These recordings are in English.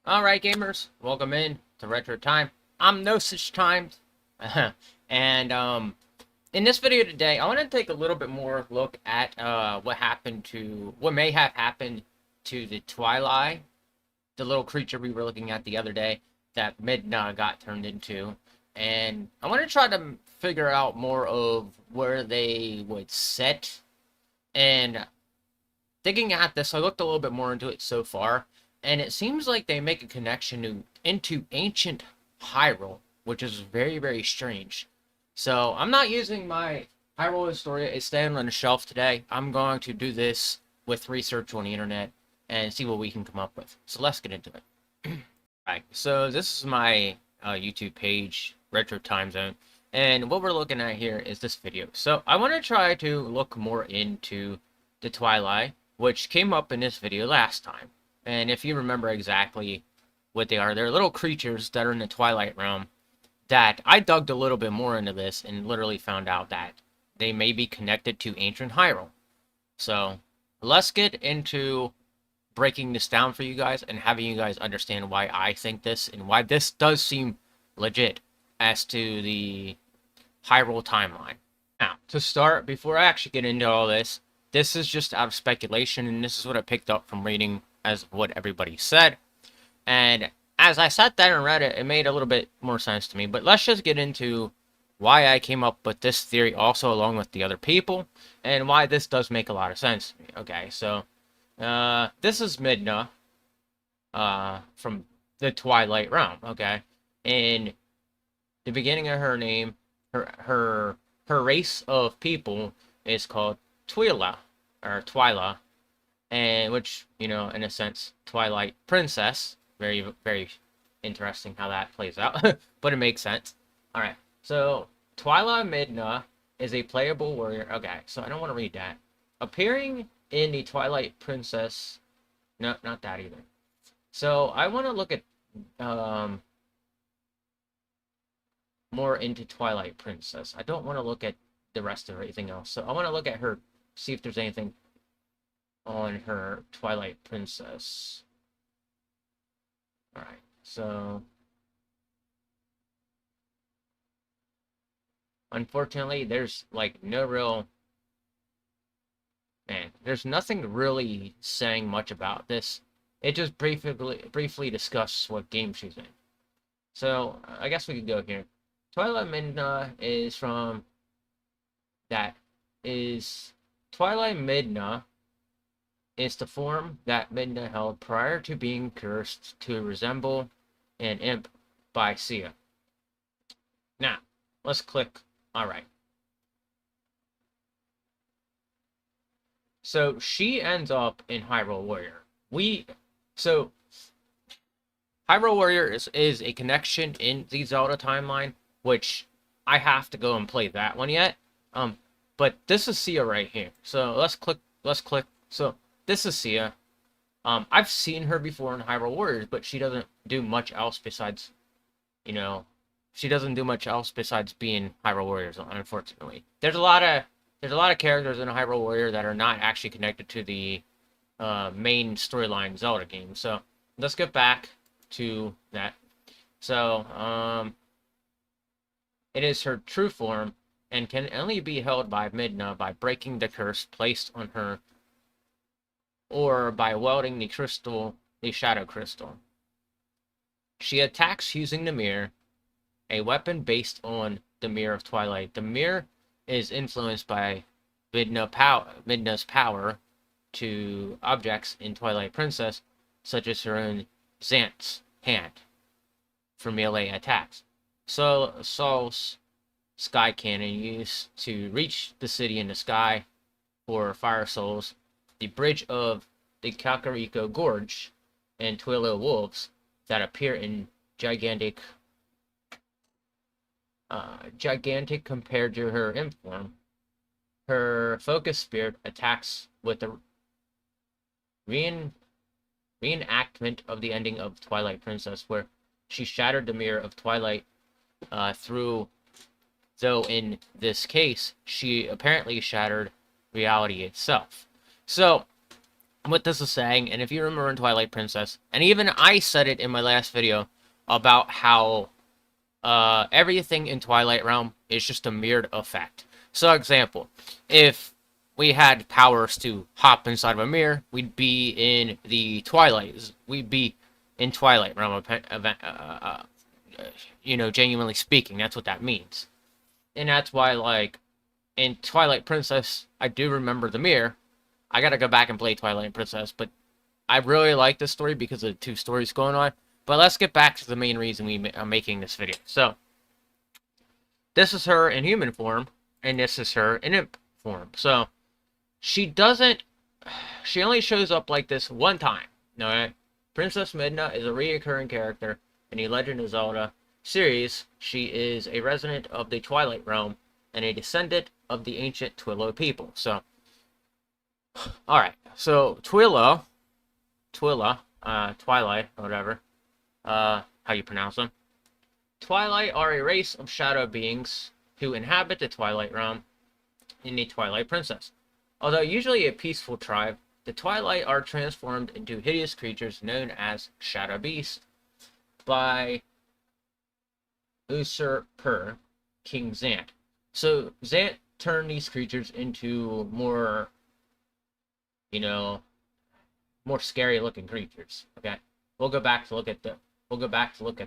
Alright, gamers, welcome in to Retro Time. I'm no such time. and, in this video today, I want to take a little bit more look at, what may have happened to the Twilight, the little creature we were looking at the other day, that Midna got turned into. And I want to try to figure out more of where they would sit. And digging at this, I looked a little bit more into it so far, and it seems like they make a connection into ancient Hyrule, which is very, very strange. So I'm not using my Hyrule Historia. It's staying on the shelf today. I'm going to do this with research on the internet and see what we can come up with. So let's get into it. Alright, so this is my YouTube page, Retro Time Zone, and what we're looking at here is this video. So I want to try to look more into the Twilight, which came up in this video last time. And if you remember exactly what they are, they're little creatures that are in the Twilight realm that I dug a little bit more into this and literally found out that they may be connected to Ancient Hyrule. So let's get into breaking this down for you guys and having you guys understand why I think this and why this does seem legit as to the Hyrule timeline. Now, to start, before I actually get into all this, this is just out of speculation, and this is what I picked up from reading as what everybody said. And as I sat there and read it, it made a little bit more sense to me. But let's just get into why I came up with this theory also along with the other people, and why this does make a lot of sense to me. Okay, so this is Midna from the Twilight realm, okay? In the beginning of her name, her race of people is called Twila, or Twila, and which, you know, in a sense, Twilight Princess. Very, very interesting how that plays out, but it makes sense. Alright, so Twila Midna is a playable warrior. Okay, so I don't want to read that. Appearing in the Twilight Princess, no, not that either. So I want to look at more into Twilight Princess. I don't want to look at the rest of everything else. So I want to look at her, see if there's anything on her Twilight Princess. Alright, so unfortunately there's like no real, there's nothing really saying much about this. It just briefly discusses what game she's in. So I guess we could go here. Twilight Midna is from that is Twilight Midna is the form that Midna held prior to being cursed to resemble an imp by Sia. Now, let's click. Alright. So she ends up in Hyrule Warrior. So Hyrule Warrior is a connection in the Zelda timeline, which I have to go and play that one yet. But this is Sia right here. So let's click. So this is Sia. I've seen her before in Hyrule Warriors, but she doesn't do much else besides, you know, she doesn't do much else besides being Hyrule Warriors, unfortunately. There's a lot of characters in Hyrule Warrior that are not actually connected to the main storyline Zelda game. So let's get back to that. So, it is her true form and can only be held by Midna by breaking the curse placed on her or by welding the shadow crystal. She attacks using the mirror, a weapon based on the Mirror of Twilight. The mirror is influenced by Midna's power to objects in Twilight Princess, such as her own Zant's hand, for melee attacks. So Saul's sky cannon used to reach the city in the sky for fire souls, the bridge of the Kakariko Gorge, and Twilo wolves that appear in gigantic compared to her imp form. Her focus spirit attacks with the reenactment of the ending of Twilight Princess, where she shattered the mirror of Twilight though in this case, she apparently shattered reality itself. So, what this is saying, and if you remember in Twilight Princess, and even I said it in my last video about how everything in Twilight Realm is just a mirrored effect. So, example, if we had powers to hop inside of a mirror, we'd be in the Twilight. We'd be in Twilight Realm event. Genuinely speaking, that's what that means, and that's why, like, in Twilight Princess, I do remember the mirror. I gotta go back and play Twilight Princess, but I really like this story because of the two stories going on. But let's get back to the main reason I'm making this video. So, this is her in human form, and this is her in imp form. So, she only shows up like this one time. Alright? Princess Midna is a reoccurring character in the Legend of Zelda series. She is a resident of the Twilight Realm and a descendant of the ancient Twilo people. So, alright. So, Twilight, or whatever, how you pronounce them. Twilight are a race of shadow beings who inhabit the Twilight Realm in the Twilight Princess. Although usually a peaceful tribe, the Twilight are transformed into hideous creatures known as Shadow Beasts by usurper King Zant. So Zant turned these creatures into more scary looking creatures. Okay, we'll go back to look at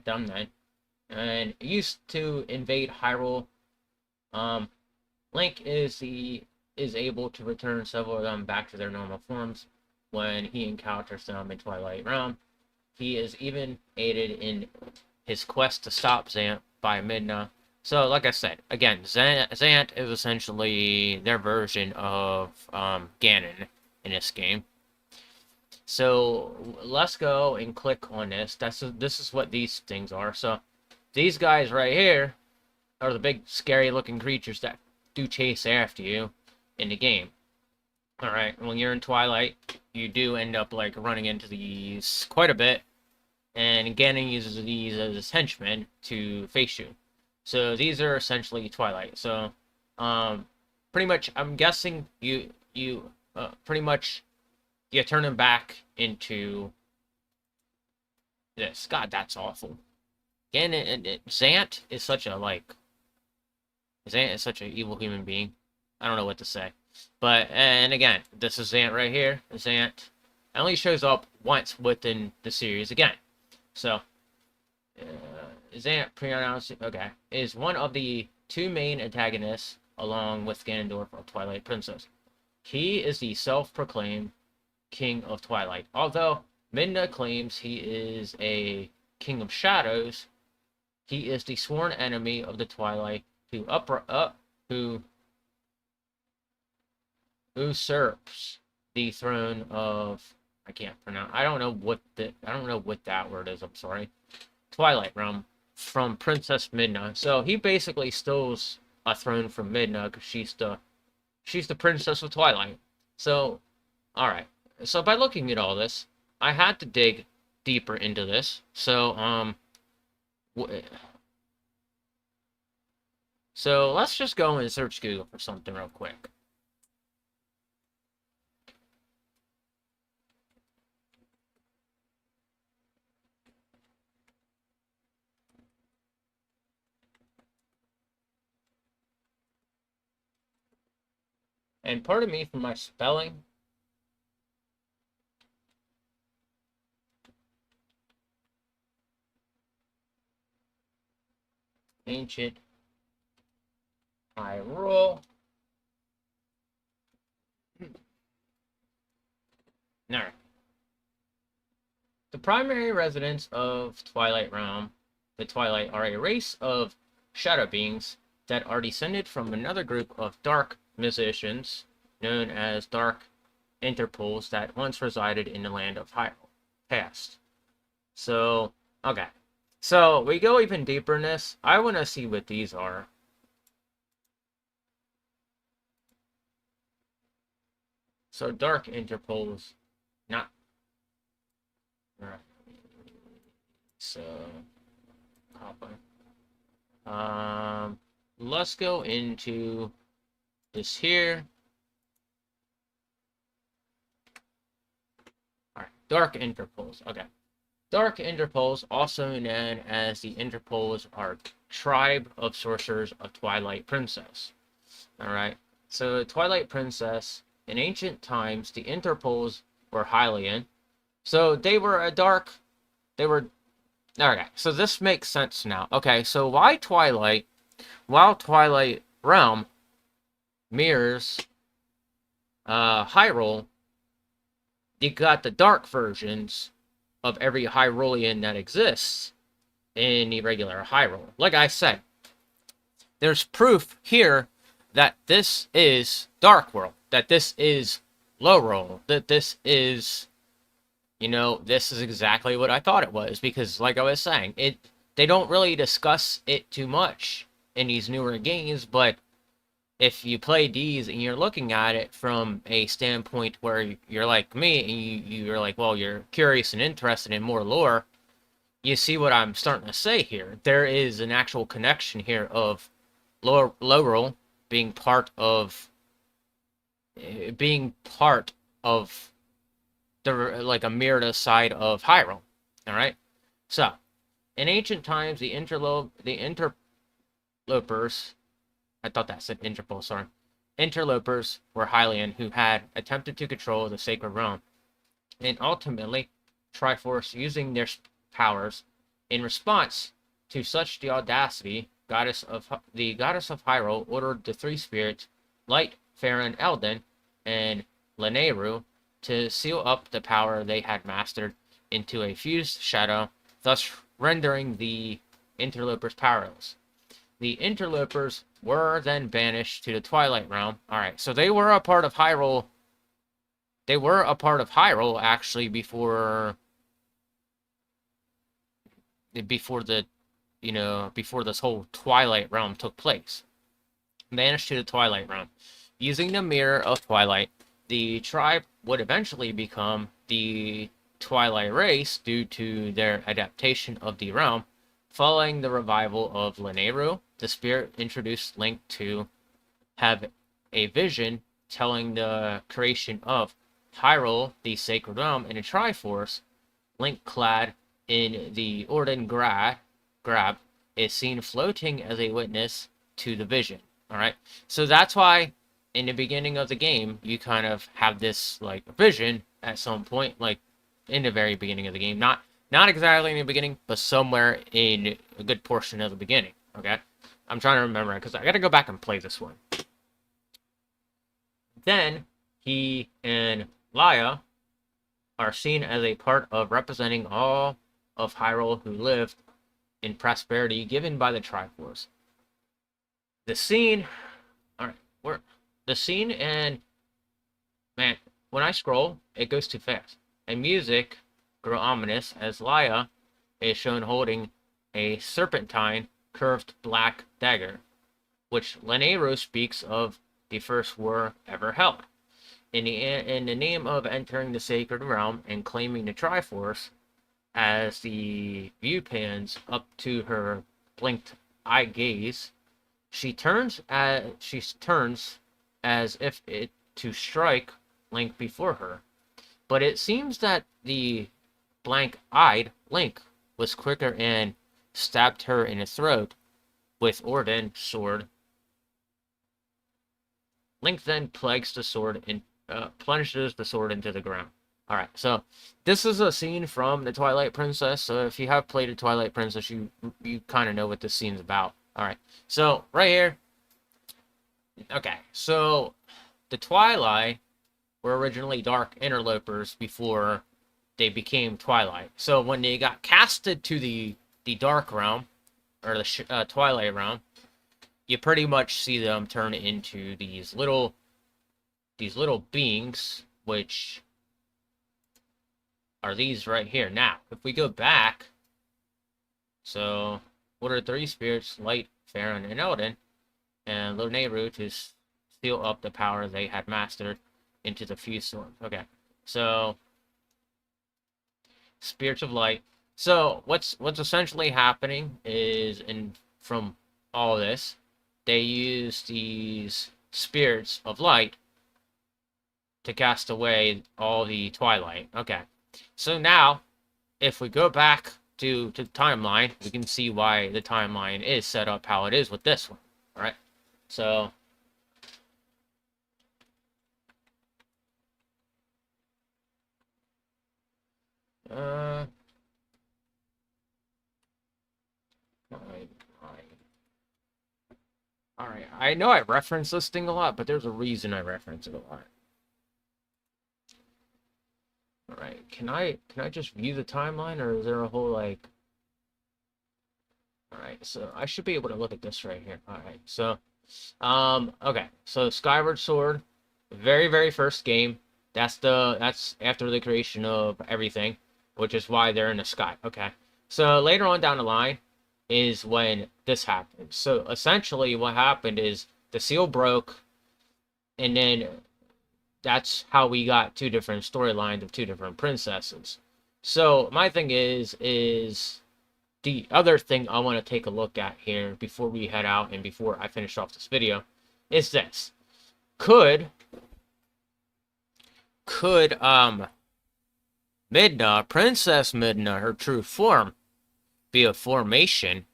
them then. And used to invade Hyrule. Link is able to return several of them back to their normal forms when he encounters them in Twilight Realm. He is even aided in his quest to stop Zant by Midna. So, like I said, again, Zant is essentially their version of Gannon in this game. So let's go and click on this. This is what these things are. So these guys right here are the big scary looking creatures that do chase after you in the game. Alright, when you're in Twilight, you do end up like running into these quite a bit, and Gannon uses these as his henchmen to face you. So these are essentially Twilight. So pretty much I'm guessing you turn them back into this. God, that's awful. Again, Zant is such an evil human being. I don't know what to say. But, and again, this is Zant right here. Zant only shows up once within the series again. So, Zant, is one of the two main antagonists along with Ganondorf of Twilight Princess. He is the self-proclaimed King of Twilight. Although Midna claims he is a King of Shadows, he is the sworn enemy of the Twilight who usurps the throne of I don't know what that word is, I'm sorry. Twilight Realm from Princess Midna. So he basically steals a throne from Midna because she's the princess of Twilight. So, alright. So by looking at all this, I had to dig deeper into this. So, so let's just go and search Google for something real quick. And pardon me for my spelling. Ancient Hyrule. Now, the primary residents of Twilight Realm, the Twilight, are a race of shadow beings that are descended from another group of dark musicians known as dark interpolers that once resided in the land of Hyrule past. So, okay. So, we go even deeper in this. I want to see what these are. So, dark interpolers, not... Alright. So, let's go into this here. Dark Interpoles. Okay. Dark Interpoles, also known as the Interpoles, are tribe of sorcerers of Twilight Princess. Alright. So Twilight Princess, in ancient times, the Interpoles were Hylian. So they were okay, so this makes sense now. Okay, so why Twilight? While Twilight Realm mirrors Hyrule, you got the dark versions of every Hyrulean that exists in the regular Hyrule. Like I said, there's proof here that this is Dark World, that this is Lorule, that this is, this is exactly what I thought it was, because like I was saying, they don't really discuss it too much in these newer games, but if you play these and you're looking at it from a standpoint where you're like me and you're like, well, you're curious and interested in more lore, you see what I'm starting to say here. There is an actual connection here of Lorule being part of the, like, a mirrored side of Hyrule. All right. So, in ancient times, the interlopers. I thought that said Interpol, sorry. Interlopers were Hylian who had attempted to control the Sacred Realm, and ultimately, Triforce, using their powers in response to such the audacity, the goddess of Hyrule ordered the three spirits, Light, Farron, Eldin, and Lanayru, to seal up the power they had mastered into a fused shadow, thus rendering the interlopers powerless. The interlopers were then banished to the Twilight Realm. Alright, so they were a part of Hyrule. They were a part of Hyrule, actually, before this whole Twilight Realm took place. Banished to the Twilight Realm. Using the Mirror of Twilight, the tribe would eventually become the Twilight race due to their adaptation of the realm. Following the revival of Lanayru, the spirit introduced Link to have a vision telling the creation of Hyrule, the Sacred Realm, in a Triforce. Link, clad in the Orden Grab, is seen floating as a witness to the vision. Alright? So that's why in the beginning of the game, you kind of have this, like, vision at some point, like, in the very beginning of the game. Not exactly in the beginning, but somewhere in a good portion of the beginning, okay? I'm trying to remember it, because I gotta go back and play this one. Then, he and Laya are seen as a part of representing all of Hyrule who lived in prosperity given by the Triforce. The scene... Alright, the scene, and... Man, when I scroll, it goes too fast. And music grow ominous as Laya is shown holding a serpentine curved black dagger, which Lanayru speaks of the first war ever held. In the name of entering the Sacred Realm and claiming the Triforce, as the view pans up to her blinked eye gaze, she turns as if it to strike Link before her. But it seems that the blank-eyed Link was quicker and stabbed her in the throat with Orden's sword. Link then plunges the sword into the ground. Alright, so this is a scene from the Twilight Princess, so if you have played the Twilight Princess, you kind of know what this scene's about. Alright, so right here, okay, so the Twilight were originally dark interlopers before they became Twilight. So when they got casted to the Dark Realm, or the Twilight Realm, you pretty much see them turn into these little beings, which are these right here. Now, if we go back, so what are three spirits? Light, Farron, and Eldin, and Lanayru to seal up the power they had mastered into the fused sword. Okay, so spirits of light. So what's essentially happening is, from all this, they use these spirits of light to cast away all the Twilight. Okay, So now, if we go back to the timeline, we can see why the timeline is set up how it is with this one. All right. So all right, all right. I know I reference this thing a lot, but there's a reason I reference it a lot. All right. Can I just view the timeline, or is there a whole like? All right. So I should be able to look at this right here. All right. So okay. So Skyward Sword, very first game. That's after the creation of everything, which is why they're in the sky. Okay. So later on down the line is when this happened. So essentially what happened is the seal broke, and then that's how we got two different storylines of two different princesses. So my thing is the other thing I want to take a look at here before we head out and before I finish off this video is this. Could Midna, Princess Midna, her true form, be a formation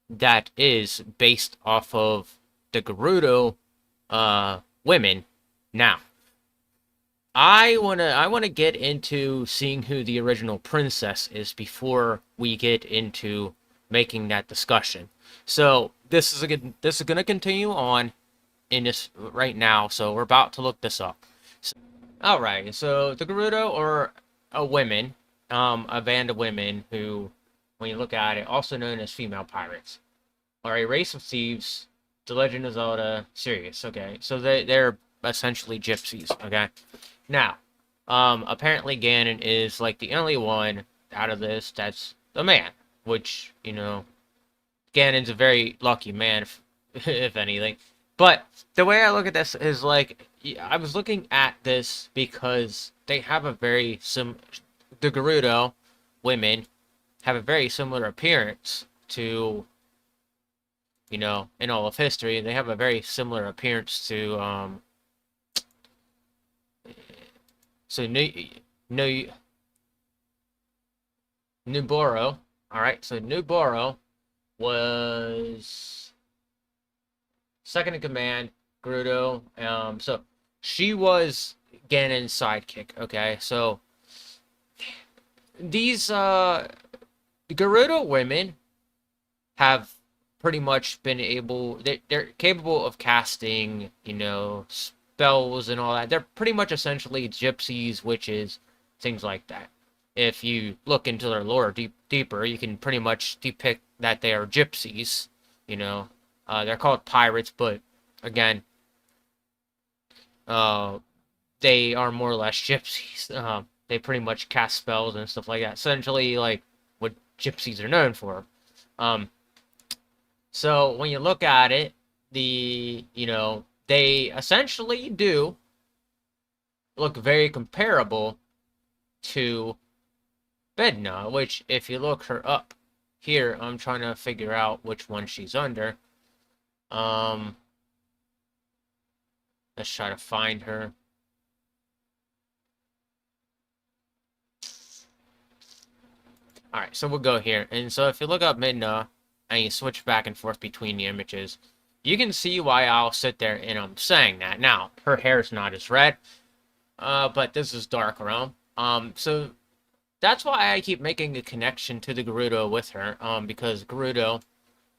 that is based off of the Gerudo women? Now, I wanna get into seeing who the original princess is before we get into making that discussion. So this is gonna continue on in this right now. So we're about to look this up. All right. So the Gerudo are a women, a band of women who, when you look at it, also known as female pirates, are a race of thieves. The Legend of Zelda series. Okay, so they're essentially gypsies. Okay, now, apparently Gannon is like the only one out of this that's a man, which, you know, Gannon's a very lucky man, if anything. But the way I look at this is like, I was looking at this because they have a very the Gerudo women have a very similar appearance to, you know, in all of history. They have a very similar appearance to, so Nuboro. All right, so Nuboro was second in command, Gerudo. So she was Ganon's sidekick. Okay, so these Gerudo women have pretty much been able. They're capable of casting, you know, spells and all that. They're pretty much essentially gypsies, witches, things like that. If you look into their lore deeper, you can pretty much depict that they are gypsies. You know, they're called pirates, but again, they are more or less gypsies. They pretty much cast spells and stuff like that. Essentially, like what gypsies are known for. So when you look at it, you know, they essentially do look very comparable to Midna, which if you look her up here, I'm trying to figure out which one she's under. Let's try to find her. Alright, so we'll go here. And so if you look up Midna and you switch back and forth between the images, you can see why I'll sit there and I'm saying that. Now, her hair's not as red, but this is dark around. So that's why I keep making a connection to the Gerudo with her, because Gerudo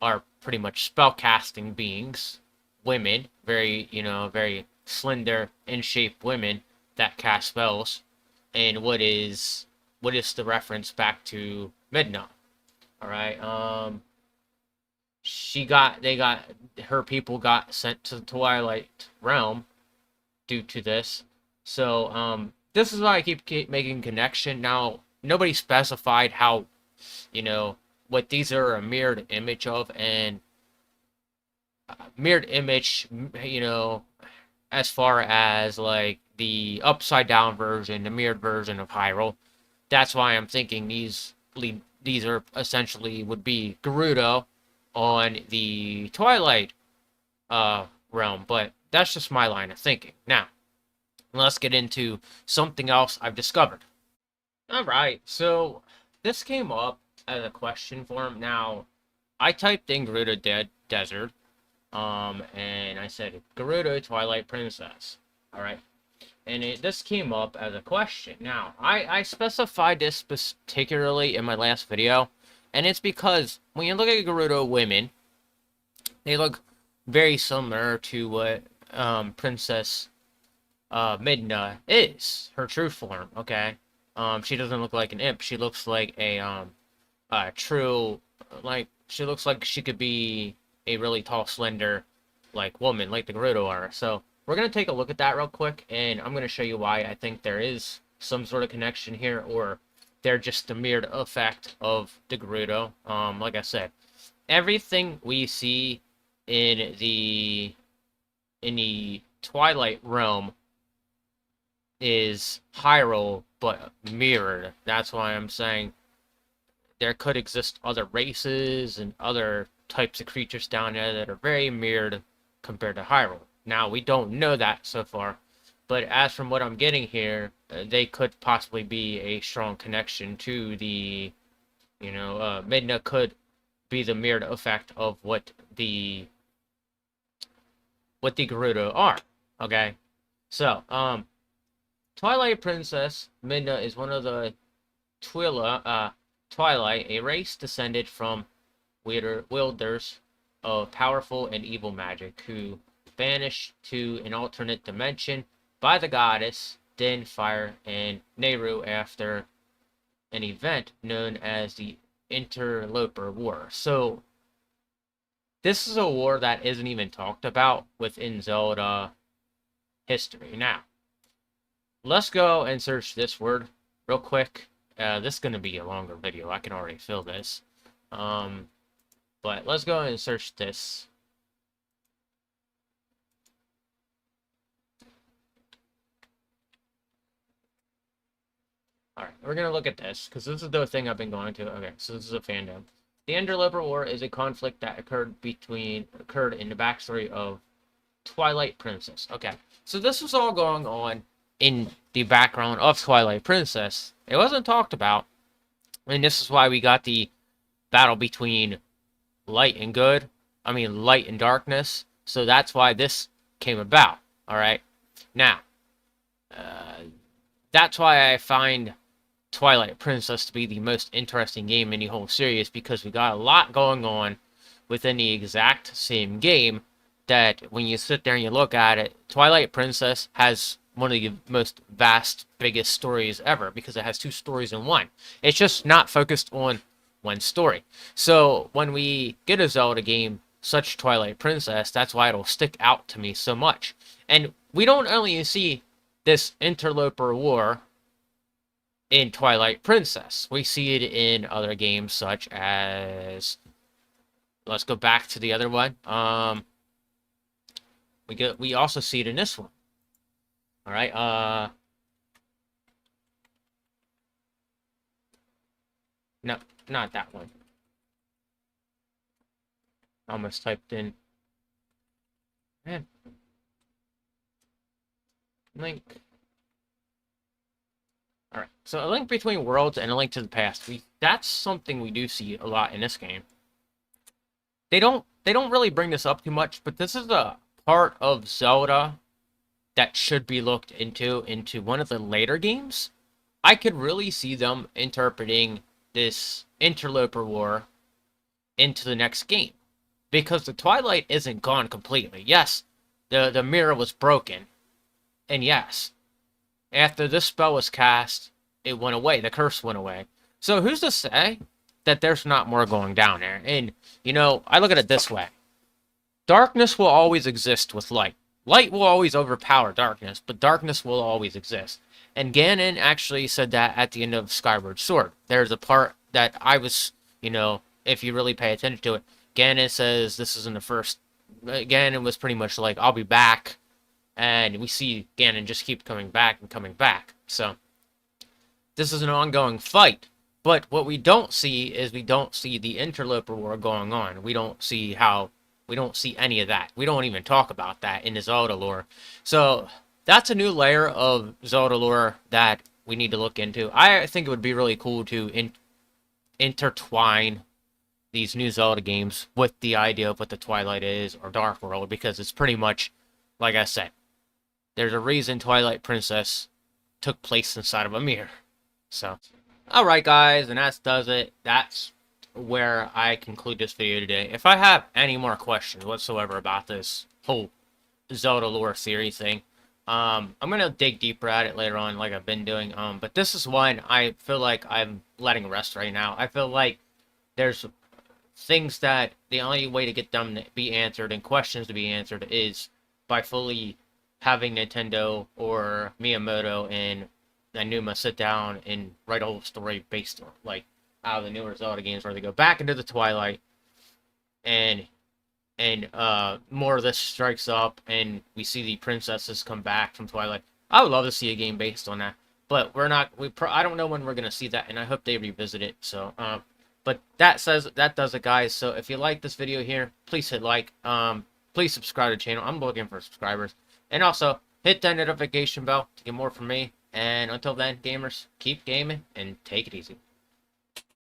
are pretty much spellcasting beings, women, very, you know, very slender, in-shape women that cast spells. And what is the reference back to Midna? All right, her people got sent to the Twilight realm due to this. So, this is why I keep making connection. Now, nobody specified how, you know, what these are a mirrored image of, and mirrored image, you know, as far as like the upside down version, the mirrored version of Hyrule. That's why I'm thinking these are essentially would be Gerudo on the Twilight realm, but that's just my line of thinking. Now, let's get into something else I've discovered. Alright, so this came up as a question form. Now, I typed in Gerudo Desert, and I said Gerudo Twilight Princess. Alright. And this came up as a question. Now, I specified this particularly in my last video, and it's because when you look at Gerudo women, they look very similar to what Princess Midna is, her true form, okay? She doesn't look like an imp. She looks like a true, like, she looks like she could be a really tall, slender, like, woman, like the Gerudo are. So, we're going to take a look at that real quick, and I'm going to show you why I think there is some sort of connection here, or they're just the mirrored effect of the Gerudo. Like I said, everything we see in the Twilight realm is Hyrule, but mirrored. That's why I'm saying there could exist other races and other types of creatures down there that are very mirrored compared to Hyrule. Now, we don't know that so far, but as from what I'm getting here, they could possibly be a strong connection to the, Midna could be the mirrored effect of what the Gerudo are. Okay, so Twilight Princess Midna is one of the Twilight, a race descended from wielders of powerful and evil magic who banished to an alternate dimension by the goddess Din, Fire, and Nehru after an event known as the Interloper War. So, this is a war that isn't even talked about within Zelda history. Now, let's go and search this word real quick. This is going to be a longer video. I can already feel this. But let's go and search this. Alright, we're going to look at this, because this is the thing I've been going to. Okay, so this is a fandom. The Interloper War is a conflict that occurred in the backstory of Twilight Princess. Okay, so this was all going on in the background of Twilight Princess. It wasn't talked about, and this is why we got the battle between light and good. I mean, light and darkness. So that's why this came about. Alright, now, that's why I find Twilight Princess to be the most interesting game in the whole series, because we got a lot going on within the exact same game that when you sit there and you look at it, Twilight Princess has one of the most vast, biggest stories ever, because it has two stories in one. It's just not focused on one story. So when we get a Zelda game such Twilight Princess, that's why it'll stick out to me so much. And we don't only see this interloper war in Twilight Princess. We see it in other games such as, let's go back to the other one. We also see it in this one. All right. No, not that one. Almost typed in. Man. Link. Alright, so a link between worlds and a link to the past. That's something we do see a lot in this game. They don't really bring this up too much, but this is a part of Zelda that should be looked into one of the later games. I could really see them interpreting this interloper war into the next game, because the Twilight isn't gone completely. Yes, the mirror was broken, and yes, after this spell was cast, it went away. The curse went away. So who's to say that there's not more going down there? And, I look at it this way. Darkness will always exist with light. Light will always overpower darkness, but darkness will always exist. And Gannon actually said that at the end of Skyward Sword. There's a part that I was, if you really pay attention to it, Gannon says this is in the first... Gannon was pretty much like, I'll be back. And we see Gannon just keep coming back and coming back. So, this is an ongoing fight. But what we don't see is we don't see the interloper war going on. We don't see any of that. We don't even talk about that in the Zelda lore. So, that's a new layer of Zelda lore that we need to look into. I think it would be really cool to intertwine these new Zelda games with the idea of what the Twilight is or Dark World, because it's pretty much, like I said, there's a reason Twilight Princess took place inside of a mirror. So, alright guys, and that does it. That's where I conclude this video today. If I have any more questions whatsoever about this whole Zelda lore theory thing, I'm gonna dig deeper at it later on, like I've been doing. But this is one I feel like I'm letting rest right now. I feel like there's things that the only way to get them to be answered and questions to be answered is by fully having Nintendo or Miyamoto and Anuma sit down and write a whole story based on, like, out of the newer Zelda games where they go back into the Twilight and more of this strikes up and we see the princesses come back from Twilight. I would love to see a game based on that, but I don't know when we're gonna see that, and I hope they revisit it. So but that does it, guys. So if you like this video here, please hit like, please subscribe to the channel. I'm looking for subscribers, and also hit that notification bell to get more from me. And until then, gamers, keep gaming and take it easy.